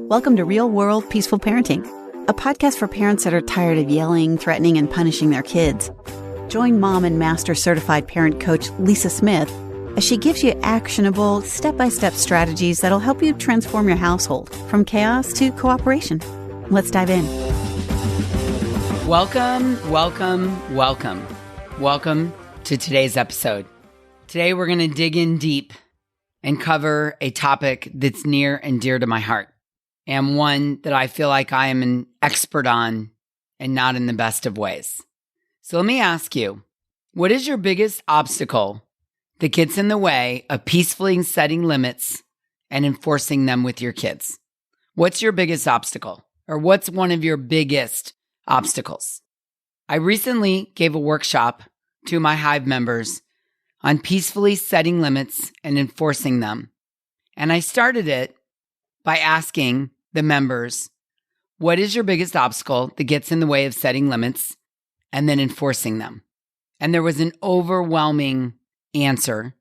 Welcome to Real World Peaceful Parenting, a podcast for parents that are tired of yelling, threatening, and punishing their kids. Join mom and master certified parent coach Lisa Smith as she gives you actionable, step-by-step strategies that'll help you transform your household from chaos to cooperation. Let's dive in. Welcome to today's episode. Today we're going to dig in deep and cover a topic that's near and dear to my heart, and one that I feel like I am an expert on and not in the best of ways. So let me ask you, what is your biggest obstacle that gets in the way of peacefully setting limits and enforcing them with your kids? What's your biggest obstacle? Or what's one of your biggest obstacles? I recently gave a workshop to my Hive members on peacefully setting limits and enforcing them. And I started it by asking the members, what is your biggest obstacle that gets in the way of setting limits and then enforcing them? And there was an overwhelming answer.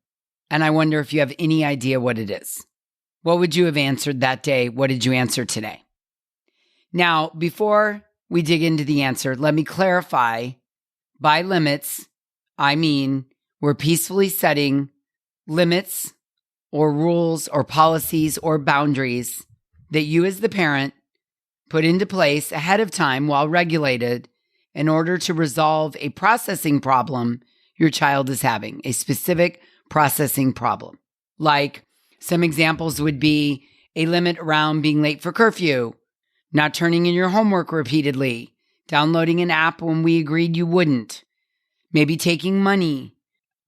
And I wonder if you have any idea what it is. What would you have answered that day? What did you answer today? Now, before we dig into the answer, let me clarify. By limits, I mean we're peacefully setting limits or rules or policies or boundaries that you as the parent put into place ahead of time while regulated in order to resolve a processing problem your child is having, a specific processing problem. Like some examples would be a limit around being late for curfew, not turning in your homework repeatedly, downloading an app when we agreed you wouldn't, maybe taking money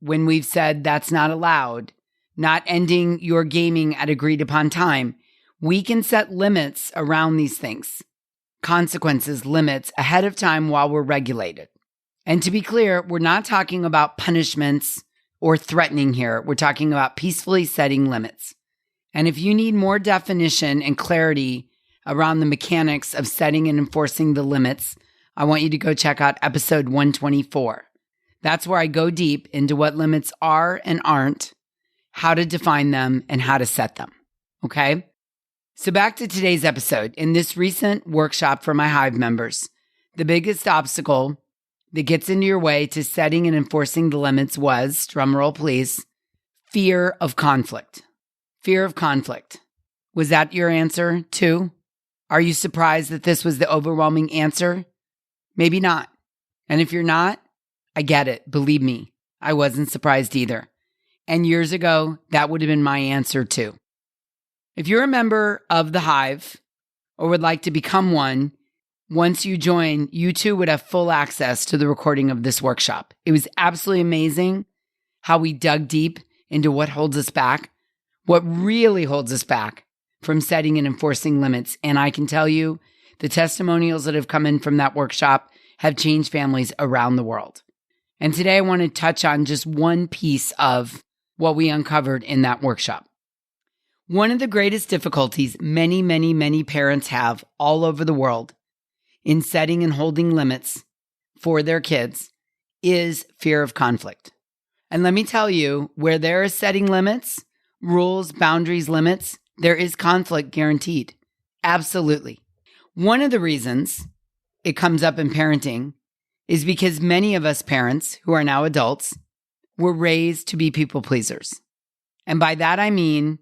when we've said that's not allowed, not ending your gaming at agreed upon time. We can set limits around these things, consequences, limits ahead of time while we're regulated. And to be clear, we're not talking about punishments or threatening here. We're talking about peacefully setting limits. And if you need more definition and clarity around the mechanics of setting and enforcing the limits, I want you to go check out episode 124. That's where I go deep into what limits are and aren't, how to define them, and how to set them. Okay? So back to today's episode. In this recent workshop for my Hive members, the biggest obstacle that gets into your way to setting and enforcing the limits was, drumroll please, fear of conflict. Fear of conflict. Was that your answer too? Are you surprised that this was the overwhelming answer? Maybe not. And if you're not, I get it. Believe me, I wasn't surprised either. And years ago, that would have been my answer too. If you're a member of the Hive or would like to become one, once you join, you too would have full access to the recording of this workshop. It was absolutely amazing how we dug deep into what holds us back, what really holds us back from setting and enforcing limits. And I can tell you, the testimonials that have come in from that workshop have changed families around the world. And today I want to touch on just one piece of what we uncovered in that workshop. One of the greatest difficulties many parents have all over the world in setting and holding limits for their kids is fear of conflict. And let me tell you, where there is setting limits, rules, boundaries, limits, there is conflict guaranteed. Absolutely. One of the reasons it comes up in parenting is because many of us parents who are now adults were raised to be people pleasers. And by that I mean,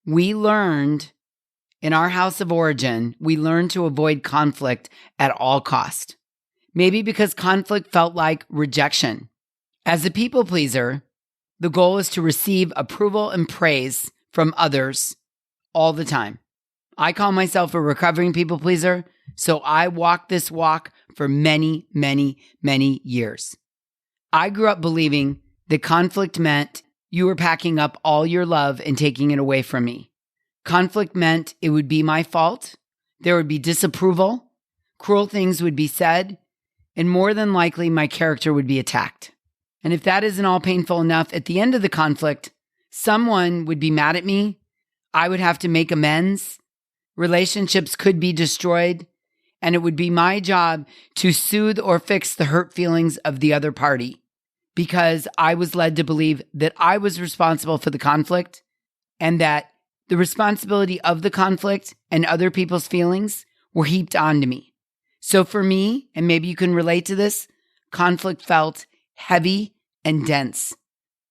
we learned in our house of origin, we learned to avoid conflict at all cost. Maybe because conflict felt like rejection. As a people pleaser, the goal is to receive approval and praise from others all the time. I call myself a recovering people pleaser, so I walked this walk for many years. I grew up believing that conflict meant you were packing up all your love and taking it away from me. Conflict meant it would be my fault, there would be disapproval, cruel things would be said, and more than likely my character would be attacked. And if that isn't all painful enough, at the end of the conflict, someone would be mad at me, I would have to make amends, relationships could be destroyed, and it would be my job to soothe or fix the hurt feelings of the other party because I was led to believe that I was responsible for the conflict and that The responsibility of the conflict and other people's feelings were heaped onto me. So for me, and maybe you can relate to this, conflict felt heavy and dense.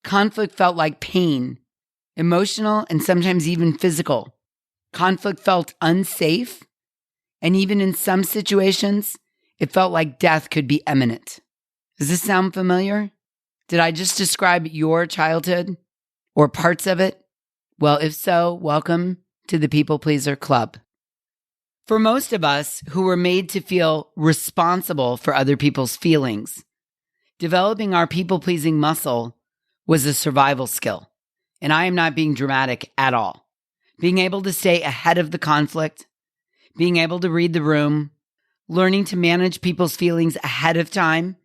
Conflict felt like pain, emotional and sometimes even physical. Conflict felt unsafe, and even in some situations, it felt like death could be imminent. Does this sound familiar? Did I just describe your childhood or parts of it? Well, if so, welcome to the People Pleaser Club. For most of us who were made to feel responsible for other people's feelings, developing our people-pleasing muscle was a survival skill. And I am not being dramatic at all. Being able to stay ahead of the conflict, being able to read the room, learning to manage people's feelings ahead of time,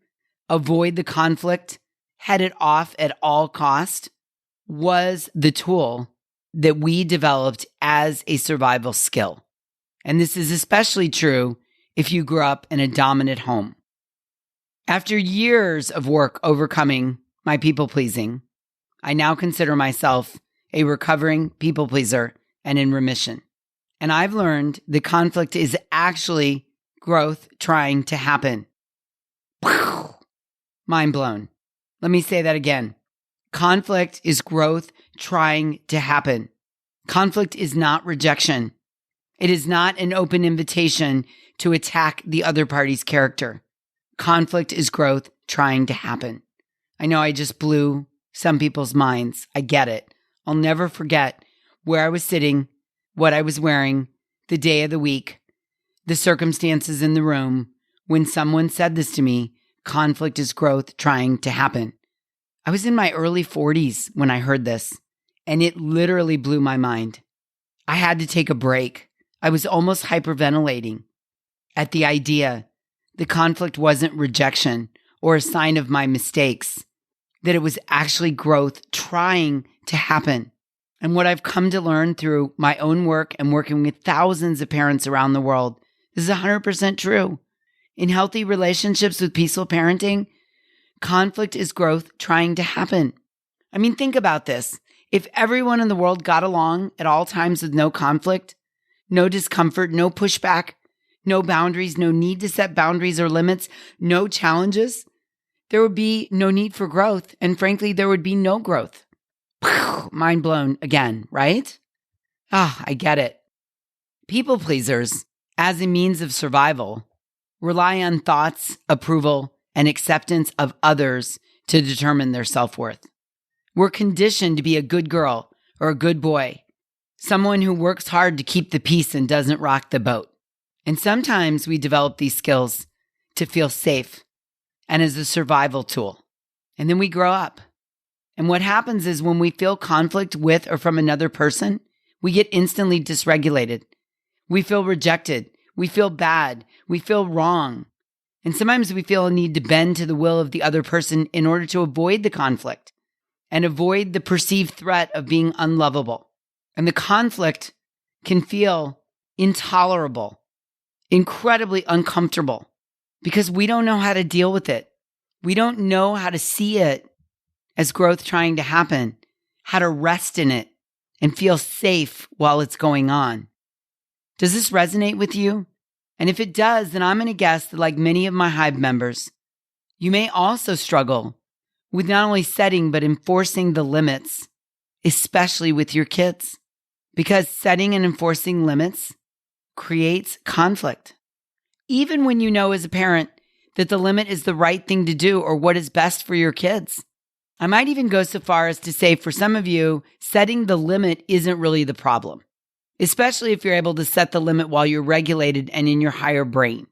avoid the conflict, head it off at all cost, was the tool that we developed as a survival skill. And this is especially true if you grew up in a dominant home. After years of work overcoming my people-pleasing, I now consider myself a recovering people-pleaser and in remission. And I've learned that conflict is actually growth trying to happen. Mind blown. Let me say that again. Conflict is growth trying to happen. Conflict is not rejection. It is not an open invitation to attack the other party's character. Conflict is growth trying to happen. I know I just blew some people's minds. I get it. I'll never forget where I was sitting, what I was wearing, the day of the week, the circumstances in the room when someone said this to me, conflict is growth trying to happen. I was in my early 40s when I heard this, and it literally blew my mind. I had to take a break. I was almost hyperventilating at the idea the conflict wasn't rejection or a sign of my mistakes, that it was actually growth trying to happen. And what I've come to learn through my own work and working with thousands of parents around the world, this is 100% true. In healthy relationships with peaceful parenting, conflict is growth trying to happen. I mean, think about this. If everyone in the world got along at all times with no conflict, no discomfort, no pushback, no boundaries, no need to set boundaries or limits, no challenges, there would be no need for growth. And frankly, there would be no growth. Mind blown again, right? I get it. People pleasers, as a means of survival, rely on thoughts, approval, and acceptance of others to determine their self-worth. We're conditioned to be a good girl or a good boy, someone who works hard to keep the peace and doesn't rock the boat. And sometimes we develop these skills to feel safe and as a survival tool. And then we grow up. And what happens is when we feel conflict with or from another person, we get instantly dysregulated. We feel rejected. We feel bad. We feel wrong. And sometimes we feel a need to bend to the will of the other person in order to avoid the conflict and avoid the perceived threat of being unlovable. And the conflict can feel intolerable, incredibly uncomfortable, because we don't know how to deal with it. We don't know how to see it as growth trying to happen, how to rest in it and feel safe while it's going on. Does this resonate with you? And if it does, then I'm going to guess that like many of my Hive members, you may also struggle with not only setting but enforcing the limits, especially with your kids, because setting and enforcing limits creates conflict. Even when you know as a parent that the limit is the right thing to do or what is best for your kids. I might even go so far as to say for some of you, setting the limit isn't really the problem, especially if you're able to set the limit while you're regulated and in your higher brain.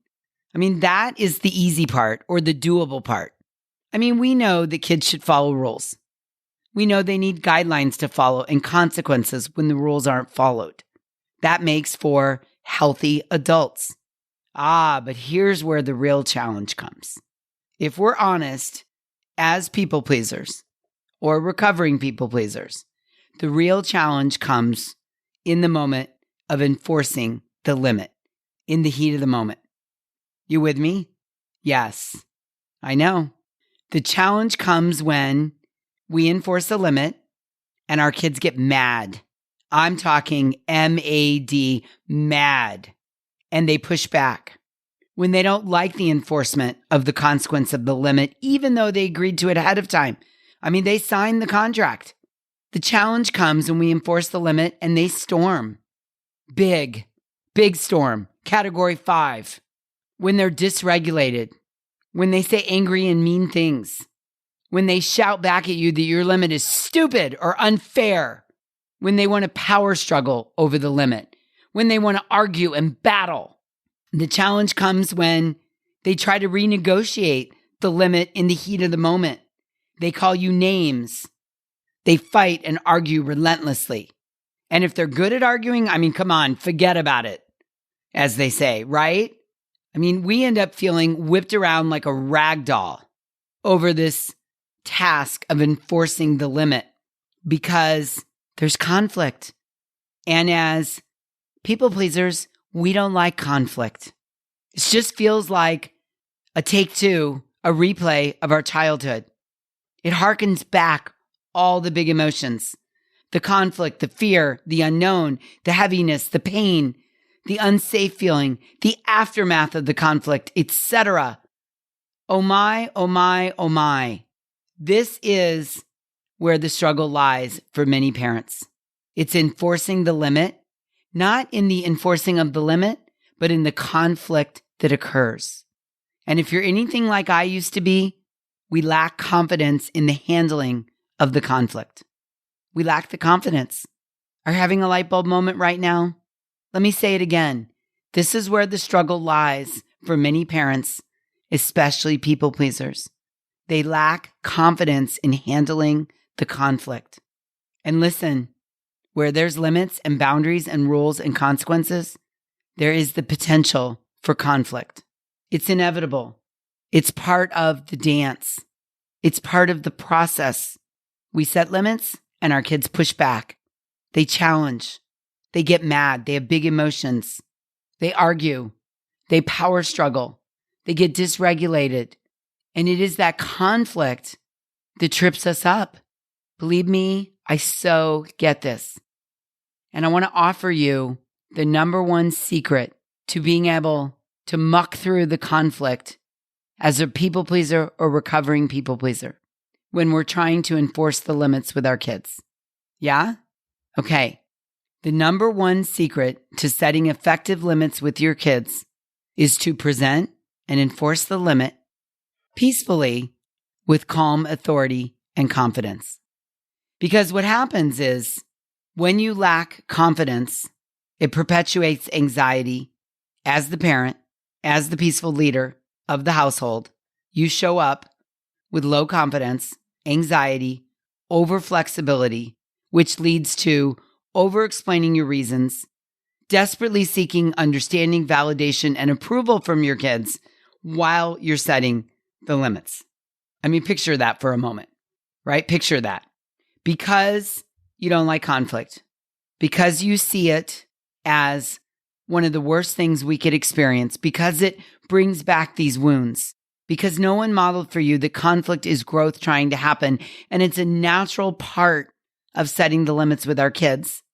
I mean, that is the easy part or the doable part. I mean, we know that kids should follow rules. We know they need guidelines to follow and consequences when the rules aren't followed. That makes for healthy adults. But here's where the real challenge comes. If we're honest, as people pleasers or recovering people pleasers, the real challenge comes in the moment of enforcing the limit, in the heat of the moment. You with me? Yes, I know. The challenge comes when we enforce a limit and our kids get mad, I'm talking MAD, mad. And they push back. When they don't like the enforcement of the consequence of the limit, even though they agreed to it ahead of time. I mean, they signed the contract. The challenge comes when we enforce the limit and they storm. Big storm. Category 5. When they're dysregulated. When they say angry and mean things. When they shout back at you that your limit is stupid or unfair. When they want to power struggle over the limit. When they want to argue and battle. The challenge comes when they try to renegotiate the limit in the heat of the moment. They call you names. They fight and argue relentlessly. And if they're good at arguing, I mean, come on, forget about it, as they say, right? I mean, we end up feeling whipped around like a rag doll over this task of enforcing the limit because there's conflict. And as people pleasers, we don't like conflict. It just feels like a take two, a replay of our childhood. It harkens back all the big emotions, the conflict, the fear, the unknown, the heaviness, the pain, the unsafe feeling, the aftermath of the conflict, etc. Oh my, oh my, oh my. This is where the struggle lies for many parents. It's enforcing the limit, not in the enforcing of the limit, but in the conflict that occurs. And if you're anything like I used to be, we lack confidence in the handling of the conflict. We lack the confidence. Are you having a light bulb moment right now? Let me say it again. This is where the struggle lies for many parents, especially people pleasers. They lack confidence in handling the conflict. And listen, where there's limits and boundaries and rules and consequences, there is the potential for conflict. It's inevitable. It's part of the dance. It's part of the process. We set limits and our kids push back. They challenge. They get mad. They have big emotions. They argue. They power struggle. They get dysregulated. And it is that conflict that trips us up. Believe me, I so get this. And I want to offer you the number one secret to being able to muck through the conflict as a people pleaser or recovering people pleaser when we're trying to enforce the limits with our kids. Yeah? Okay. The number one secret to setting effective limits with your kids is to present and enforce the limit peacefully with calm authority and confidence. Because what happens is when you lack confidence, it perpetuates anxiety as the parent, as the peaceful leader of the household. You show up with low confidence, anxiety, over flexibility, which leads to over explaining your reasons, desperately seeking understanding, validation, and approval from your kids while you're setting the limits. I mean, picture that for a moment, right? Picture that. Because you don't like conflict, because you see it as one of the worst things we could experience, because it brings back these wounds, because no one modeled for you that conflict is growth trying to happen, and it's a natural part of setting the limits with our kids.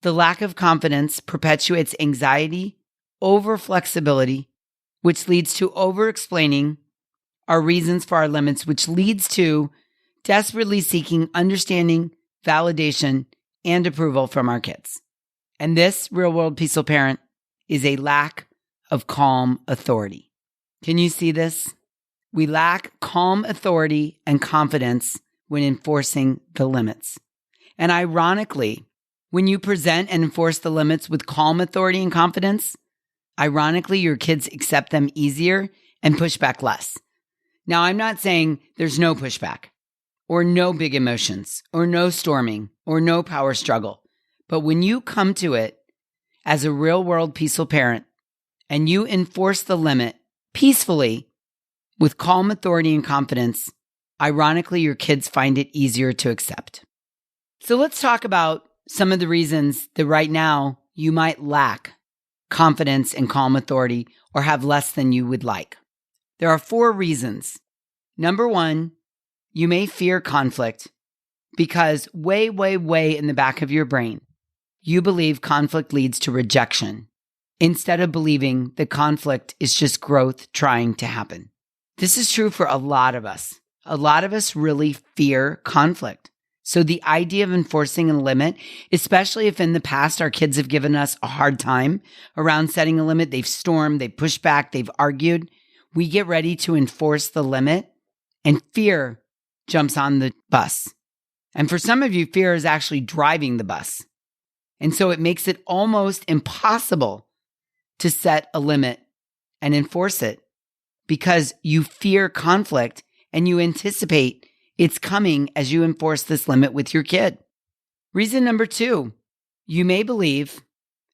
The lack of confidence perpetuates anxiety, over flexibility, which leads to over explaining our reasons for our limits, which leads to desperately seeking understanding, validation, and approval from our kids. And this real-world peaceful parent is a lack of calm authority. Can you see this? We lack calm authority and confidence when enforcing the limits. And ironically, when you present and enforce the limits with calm authority and confidence, ironically, your kids accept them easier and push back less. Now, I'm not saying there's no pushback or no big emotions or no storming or no power struggle. But when you come to it as a real world peaceful parent and you enforce the limit peacefully with calm authority and confidence, ironically, your kids find it easier to accept. So let's talk about some of the reasons that right now you might lack confidence and calm authority or have less than you would like. There are 4 reasons. Number 1, you may fear conflict because way in the back of your brain, you believe conflict leads to rejection instead of believing that conflict is just growth trying to happen. This is true for a lot of us. A lot of us really fear conflict. So the idea of enforcing a limit, especially if in the past our kids have given us a hard time around setting a limit, they've stormed, they've pushed back, they've argued, we get ready to enforce the limit and fear jumps on the bus. And for some of you, fear is actually driving the bus. And so it makes it almost impossible to set a limit and enforce it because you fear conflict and you anticipate it's coming as you enforce this limit with your kid. Reason number 2, you may believe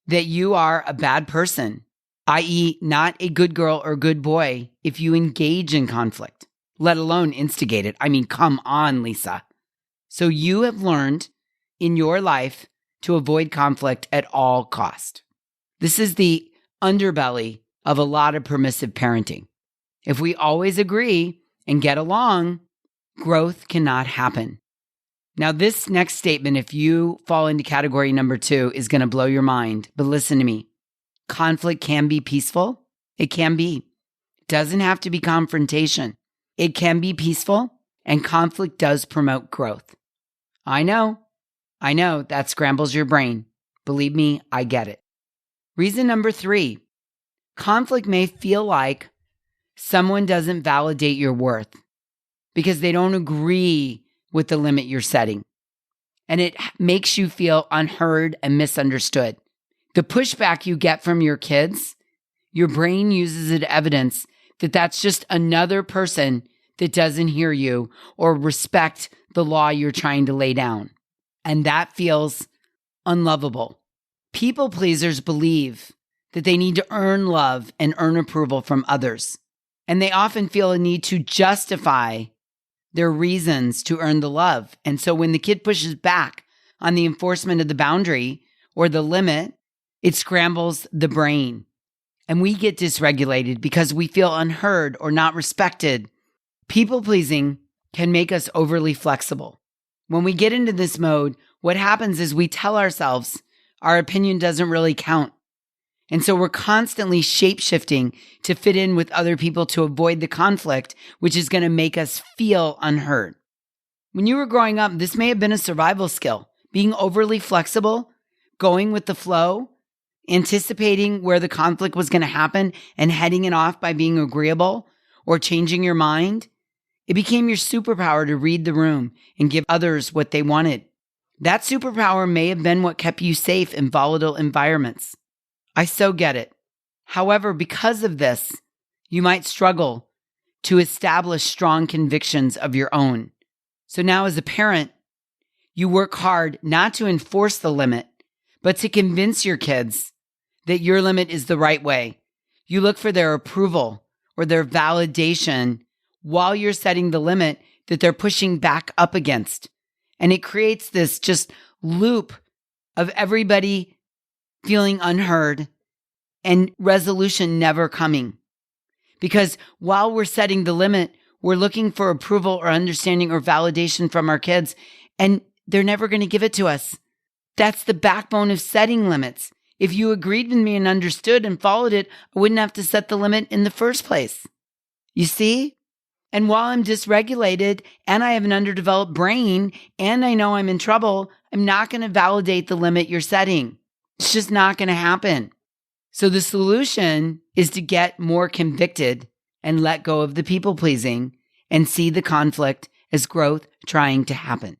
that you are a bad person, i.e., not a good girl or good boy if you engage in conflict, let alone instigate it. I mean, come on, Lisa. So you have learned in your life to avoid conflict at all cost. This is the underbelly of a lot of permissive parenting. If we always agree and get along, growth cannot happen. Now, this next statement, if you fall into category number 2, is going to blow your mind. But listen to me. Conflict can be peaceful. It can be. It doesn't have to be confrontation. It can be peaceful, and conflict does promote growth. I know, that scrambles your brain. Believe me, I get it. Reason number 3, conflict may feel like someone doesn't validate your worth because they don't agree with the limit you're setting. And it makes you feel unheard and misunderstood. The pushback you get from your kids, your brain uses it as evidence that that's just another person that doesn't hear you or respect the law you're trying to lay down. And that feels unlovable. People pleasers believe that they need to earn love and earn approval from others. And they often feel a need to justify their reasons to earn the love. And so when the kid pushes back on the enforcement of the boundary or the limit, it scrambles the brain. And we get dysregulated because we feel unheard or not respected. People pleasing can make us overly flexible. When we get into this mode, what happens is we tell ourselves our opinion doesn't really count. And so we're constantly shape-shifting to fit in with other people to avoid the conflict, which is going to make us feel unheard. When you were growing up, this may have been a survival skill. Being overly flexible, going with the flow, anticipating where the conflict was going to happen and heading it off by being agreeable or changing your mind. It became your superpower to read the room and give others what they wanted. That superpower may have been what kept you safe in volatile environments. I so get it. However, because of this, you might struggle to establish strong convictions of your own. So now as a parent, you work hard not to enforce the limit, but to convince your kids that your limit is the right way. You look for their approval or their validation while you're setting the limit that they're pushing back up against. And it creates this just loop of everybody feeling unheard and resolution never coming. Because while we're setting the limit, we're looking for approval or understanding or validation from our kids, and they're never going to give it to us. That's the backbone of setting limits. If you agreed with me and understood and followed it, I wouldn't have to set the limit in the first place. You see? And while I'm dysregulated and I have an underdeveloped brain and I know I'm in trouble, I'm not going to validate the limit you're setting. It's just not going to happen. So the solution is to get more convicted and let go of the people pleasing and see the conflict as growth trying to happen.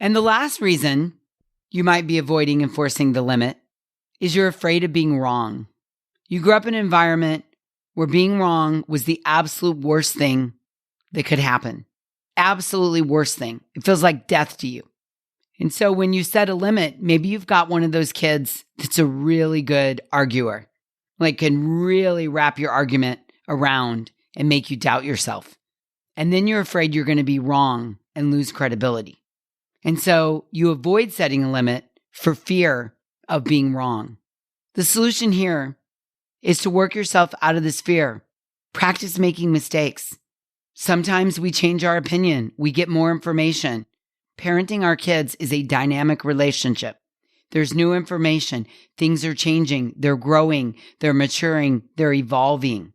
And the last reason you might be avoiding enforcing the limit is you're afraid of being wrong. You grew up in an environment where being wrong was the absolute worst thing that could happen. Absolutely worst thing. It feels like death to you. And so when you set a limit, maybe you've got one of those kids that's a really good arguer, like can really wrap your argument around and make you doubt yourself. And then you're afraid you're going to be wrong and lose credibility. And so you avoid setting a limit for fear of being wrong. The solution here is to work yourself out of this fear. Practice making mistakes. Sometimes we change our opinion. We get more information. Parenting our kids is a dynamic relationship. There's new information. Things are changing. They're growing. They're maturing. They're evolving.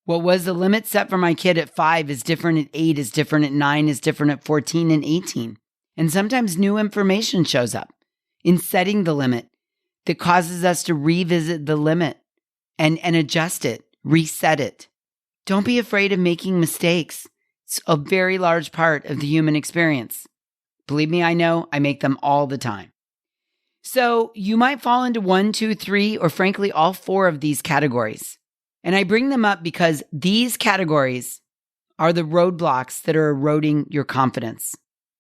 What was the limit set for my kid at 5 is different at 8, is different at 9, is different at 14 and 18. And sometimes new information shows up in setting the limit that causes us to revisit the limit and adjust it, reset it. Don't be afraid of making mistakes. It's a very large part of the human experience. Believe me, I know, I make them all the time. So you might fall into 1, 2, 3, or frankly, all 4 of these categories. And I bring them up because these categories are the roadblocks that are eroding your confidence.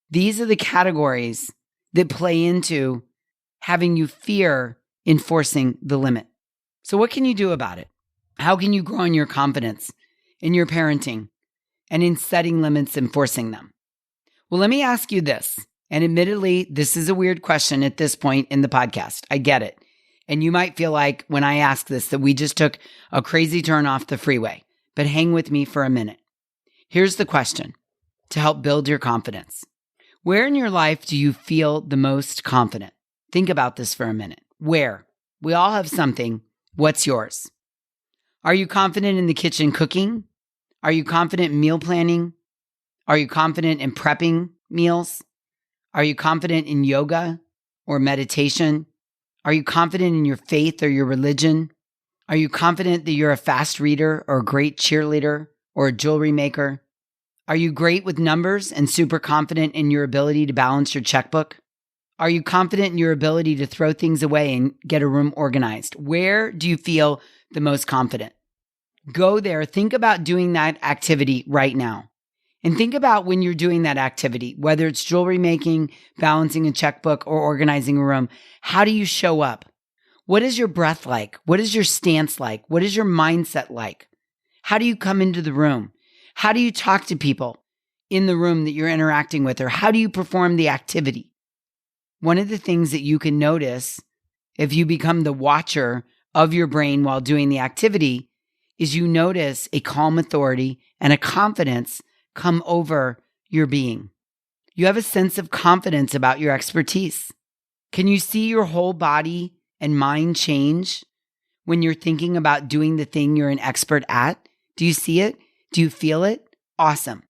These are the categories that play into having you fear enforcing the limit. So what can you do about it? How can you grow in your confidence in your parenting and in setting limits, enforcing them? Well, let me ask you this. And admittedly, this is a weird question at this point in the podcast. I get it. And you might feel like when I ask this that we just took a crazy turn off the freeway. But hang with me for a minute. Here's the question to help build your confidence. Where in your life do you feel the most confident? Think about this for a minute. Where? We all have something. What's yours? Are you confident in the kitchen cooking? Are you confident in meal planning? Are you confident in prepping meals? Are you confident in yoga or meditation? Are you confident in your faith or your religion? Are you confident that you're a fast reader or a great cheerleader or a jewelry maker? Are you great with numbers and super confident in your ability to balance your checkbook? Are you confident in your ability to throw things away and get a room organized? Where do you feel the most confident? Go there. Think about doing that activity right now. And think about when you're doing that activity, whether it's jewelry making, balancing a checkbook, or organizing a room. How do you show up? What is your breath like? What is your stance like? What is your mindset like? How do you come into the room? How do you talk to people in the room that you're interacting with? Or how do you perform the activity? One of the things that you can notice if you become the watcher of your brain while doing the activity is you notice a calm authority and a confidence come over your being. You have a sense of confidence about your expertise. Can you see your whole body and mind change when you're thinking about doing the thing you're an expert at? Do you see it? Do you feel it? Awesome.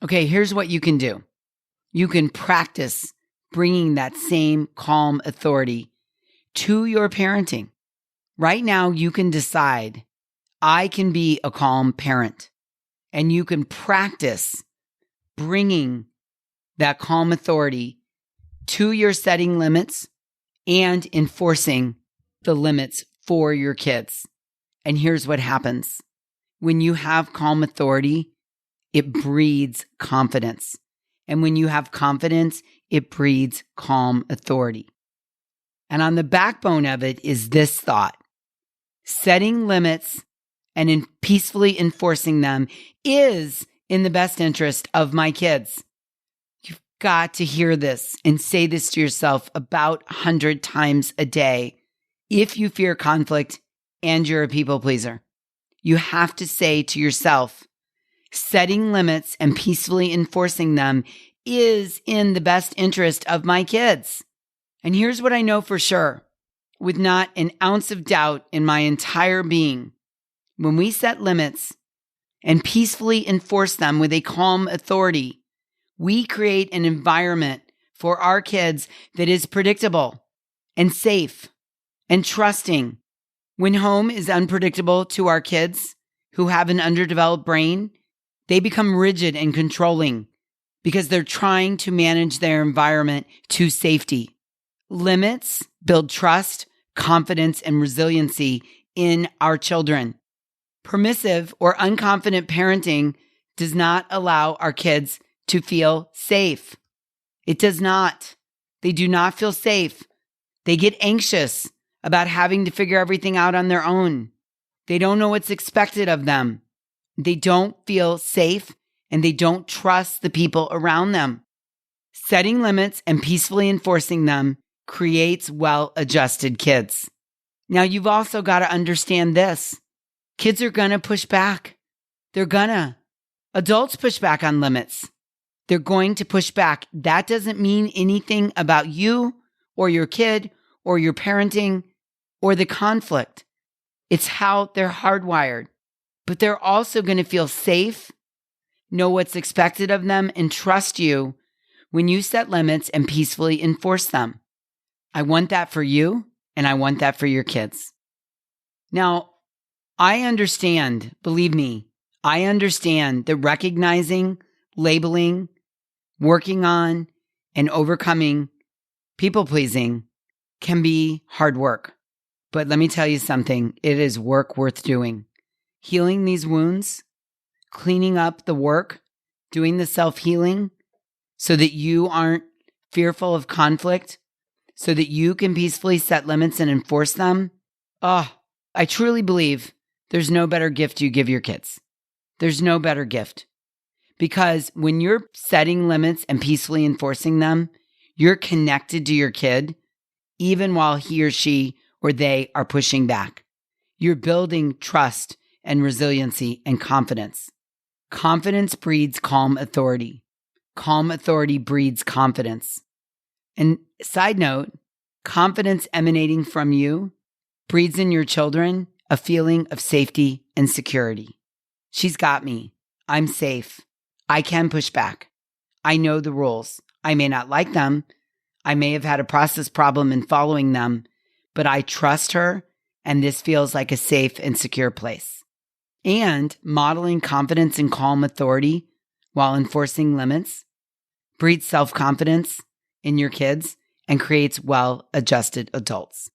Okay, here's what you can do. You can practice bringing that same calm authority to your parenting. Right now, you can decide, I can be a calm parent. And you can practice bringing that calm authority to your setting limits and enforcing the limits for your kids. And here's what happens. When you have calm authority, it breeds confidence. And when you have confidence, it breeds calm authority. And on the backbone of it is this thought. Setting limits and in peacefully enforcing them is in the best interest of my kids. You've got to hear this and say this to yourself about 100 times a day. If you fear conflict and you're a people pleaser, you have to say to yourself, setting limits and peacefully enforcing them is in the best interest of my kids. And here's what I know for sure, with not an ounce of doubt in my entire being. When we set limits and peacefully enforce them with a calm authority, we create an environment for our kids that is predictable and safe and trusting. When home is unpredictable to our kids who have an underdeveloped brain, they become rigid and controlling because they're trying to manage their environment to safety. Limits build trust, confidence, and resiliency in our children. Permissive or unconfident parenting does not allow our kids to feel safe. It does not. They do not feel safe. They get anxious about having to figure everything out on their own. They don't know what's expected of them. They don't feel safe and they don't trust the people around them. Setting limits and peacefully enforcing them creates well-adjusted kids. Now, you've also got to understand this. Kids are going to push back. They're gonna. Adults push back on limits. They're going to push back. That doesn't mean anything about you or your kid or your parenting or the conflict. It's how they're hardwired. But they're also going to feel safe, know what's expected of them, and trust you when you set limits and peacefully enforce them. I want that for you, and I want that for your kids. Now, I understand, believe me, I understand that recognizing, labeling, working on, and overcoming people-pleasing can be hard work. But let me tell you something, it is work worth doing. Healing these wounds, cleaning up the work, doing the self-healing so that you aren't fearful of conflict, so that you can peacefully set limits and enforce them. I truly believe there's no better gift you give your kids. There's no better gift. Because when you're setting limits and peacefully enforcing them, you're connected to your kid, even while he or she or they are pushing back. You're building trust and resiliency and confidence. Confidence breeds calm authority. Calm authority breeds confidence. And side note, confidence emanating from you breeds in your children a feeling of safety and security. She's got me. I'm safe. I can push back. I know the rules. I may not like them. I may have had a process problem in following them, but I trust her, and this feels like a safe and secure place. And modeling confidence and calm authority while enforcing limits breeds self-confidence in your kids and creates well-adjusted adults.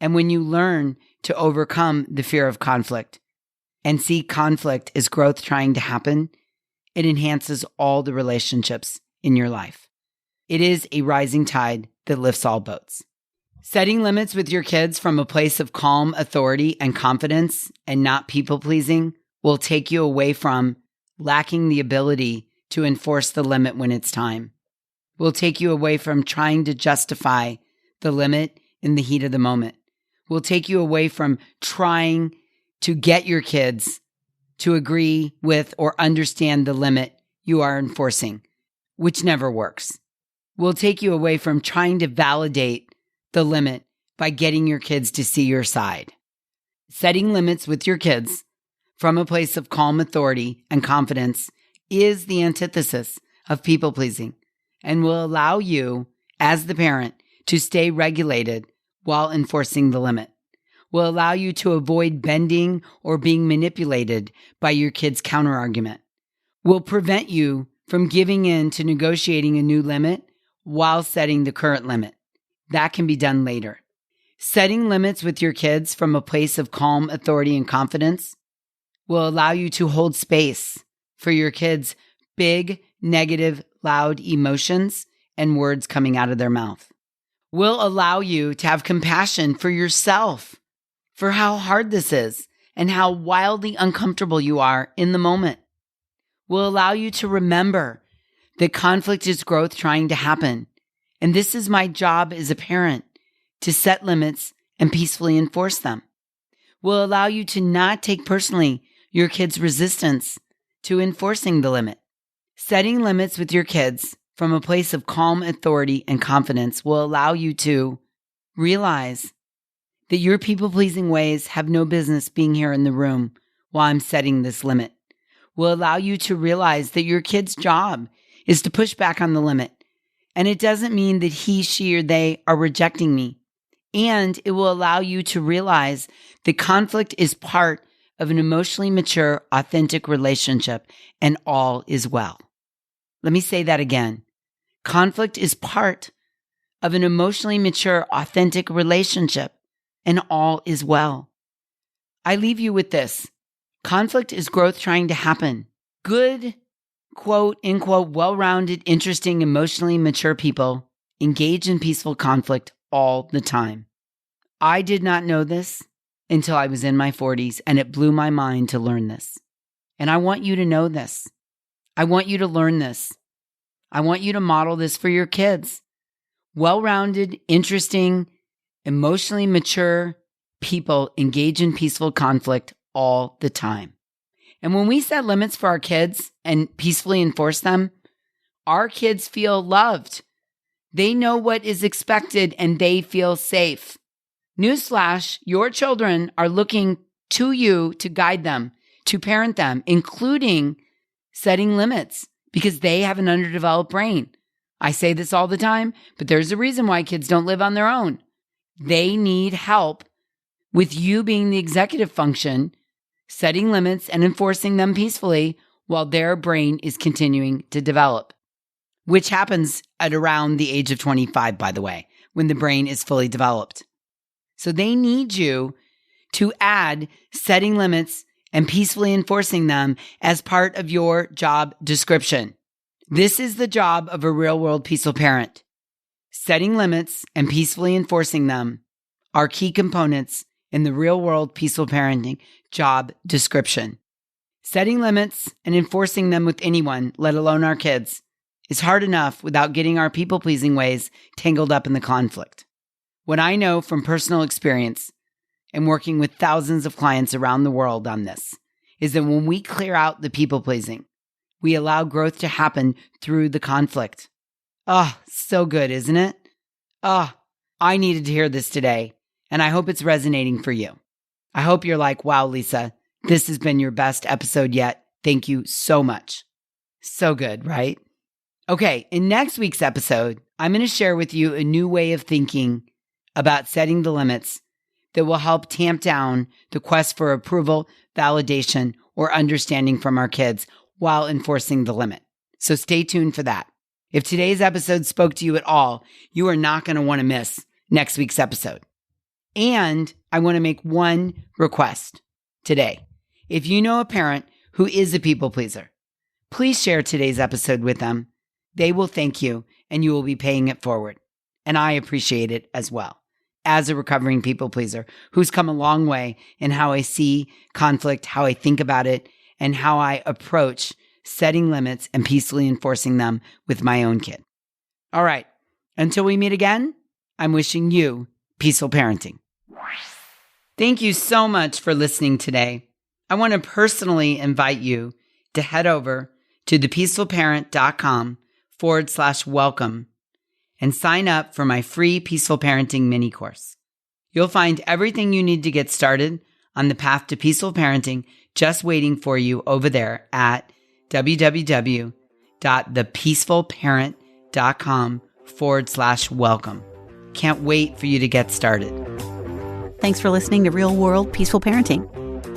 And when you learn to overcome the fear of conflict and see conflict as growth trying to happen, it enhances all the relationships in your life. It is a rising tide that lifts all boats. Setting limits with your kids from a place of calm authority and confidence and not people-pleasing will take you away from lacking the ability to enforce the limit when it's time. Will take you away from trying to justify the limit in the heat of the moment. Will take you away from trying to get your kids to agree with or understand the limit you are enforcing, which never works. Will take you away from trying to validate the limit by getting your kids to see your side. Setting limits with your kids from a place of calm authority and confidence is the antithesis of people-pleasing and will allow you, as the parent, to stay regulated while enforcing the limit. Will allow you to avoid bending or being manipulated by your kid's counterargument. Will prevent you from giving in to negotiating a new limit while setting the current limit. That can be done later. Setting limits with your kids from a place of calm authority and confidence will allow you to hold space for your kids' big, negative, loud emotions and words coming out of their mouth. Will allow you to have compassion for yourself, for how hard this is and how wildly uncomfortable you are in the moment. Will allow you to remember that conflict is growth trying to happen. And this is my job as a parent, to set limits and peacefully enforce them. Will allow you to not take personally your kids' resistance to enforcing the limit. Setting limits with your kids from a place of calm authority and confidence will allow you to realize that your people-pleasing ways have no business being here in the room while I'm setting this limit. Will allow you to realize that your kid's job is to push back on the limit. And it doesn't mean that he, she, or they are rejecting me. And it will allow you to realize that conflict is part of an emotionally mature, authentic relationship, and all is well. Let me say that again. Conflict is part of an emotionally mature, authentic relationship, and all is well. I leave you with this. Conflict is growth trying to happen. Good, quote, unquote, well-rounded, interesting, emotionally mature people engage in peaceful conflict all the time. I did not know this until I was in my 40s, and it blew my mind to learn this. And I want you to know this. I want you to learn this. I want you to model this for your kids. Well-rounded, interesting, emotionally mature people engage in peaceful conflict all the time. And when we set limits for our kids and peacefully enforce them, our kids feel loved They know what is expected and they feel safe. Newsflash, your children are looking to you to guide them, to parent them, including setting limits because they have an underdeveloped brain. I say this all the time, but there's a reason why kids don't live on their own. They need help with you being the executive function, setting limits and enforcing them peacefully while their brain is continuing to develop, which happens at around the age of 25, by the way, when the brain is fully developed. So they need you to add setting limits and peacefully enforcing them as part of your job description. This is the job of a real-world peaceful parent. Setting limits and peacefully enforcing them are key components in the real-world peaceful parenting job description. Setting limits and enforcing them with anyone, let alone our kids, is hard enough without getting our people-pleasing ways tangled up in the conflict. What I know from personal experience and working with thousands of clients around the world on this is that when we clear out the people-pleasing, we allow growth to happen through the conflict. Oh, so good, isn't it? Oh, I needed to hear this today, and I hope it's resonating for you. I hope you're like, wow, Lisa, this has been your best episode yet. Thank you so much. So good, right? Okay, in next week's episode, I'm going to share with you a new way of thinking about setting the limits that will help tamp down the quest for approval, validation, or understanding from our kids while enforcing the limit. So stay tuned for that. If today's episode spoke to you at all, you are not going to want to miss next week's episode. And I want to make one request today. If you know a parent who is a people pleaser, please share today's episode with them. They will thank you and you will be paying it forward. And I appreciate it as well, as a recovering people pleaser who's come a long way in how I see conflict, how I think about it, and how I approach setting limits and peacefully enforcing them with my own kid. All right. Until we meet again, I'm wishing you peaceful parenting. Thank you so much for listening today. I want to personally invite you to head over to thepeacefulparent.com/welcome and sign up for my free Peaceful Parenting mini course. You'll find everything you need to get started on the path to peaceful parenting just waiting for you over there at www.thepeacefulparent.com/welcome. Can't wait for you to get started. Thanks for listening to Real World Peaceful Parenting.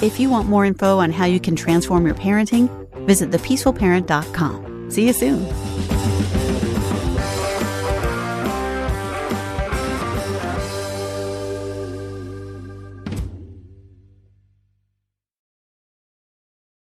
If you want more info on how you can transform your parenting, visit thepeacefulparent.com. See you soon.